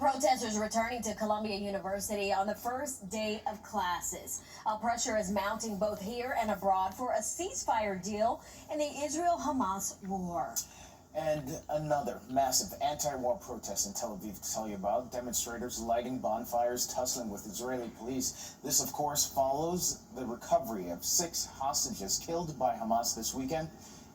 Protesters returning to Columbia University on the first day of classes. Pressure is mounting both here and abroad for a ceasefire deal in the Israel-Hamas war. And another massive anti-war protest in Tel Aviv to tell you about. Demonstrators lighting bonfires, tussling with Israeli police. This, of course, follows the recovery of 6 hostages killed by Hamas this weekend,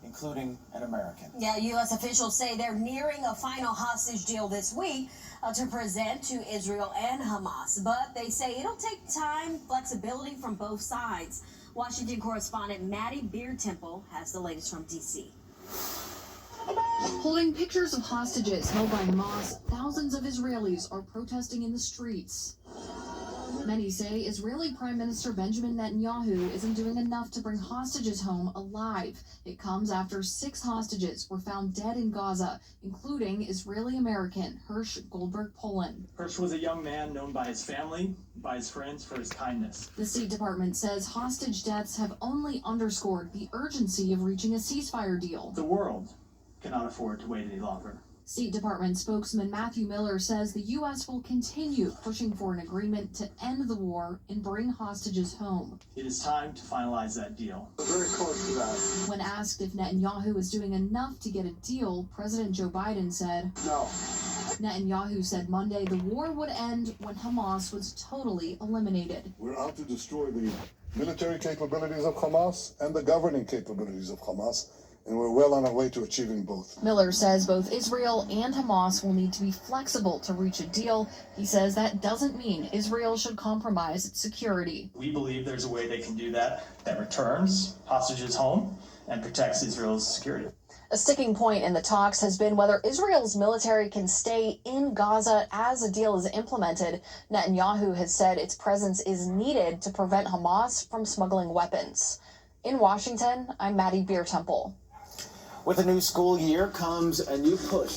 including an American. Yeah, U.S. officials say they're nearing a final hostage deal this week to present to Israel and Hamas. But they say it'll take time, flexibility from both sides. Washington correspondent Maddie Beirtempfel has the latest from D.C. Holding pictures of hostages held by Hamas, thousands of Israelis are protesting in the streets. Many say Israeli Prime Minister Benjamin Netanyahu isn't doing enough to bring hostages home alive. It comes after 6 hostages were found dead in Gaza, including Israeli-American Hirsch Goldberg-Polin. Hirsch was a young man known by his family, by his friends for his kindness. The State Department says hostage deaths have only underscored the urgency of reaching a ceasefire deal. The world cannot afford to wait any longer. State Department spokesman Matthew Miller says the U.S. will continue pushing for an agreement to end the war and bring hostages home. It is time to finalize that deal. We're very close to that. When asked if Netanyahu is doing enough to get a deal, President Joe Biden said No. Netanyahu said Monday the war would end when Hamas was totally eliminated. We're out to destroy the military capabilities of Hamas and the governing capabilities of Hamas, and we're well on our way to achieving both. Miller says both Israel and Hamas will need to be flexible to reach a deal. He says that doesn't mean Israel should compromise its security. We believe there's a way they can do that returns hostages home and protects Israel's security. A sticking point in the talks has been whether Israel's military can stay in Gaza as a deal is implemented. Netanyahu has said its presence is needed to prevent Hamas from smuggling weapons. In Washington, I'm Maddie Beirtempfel. With a new school year comes a new push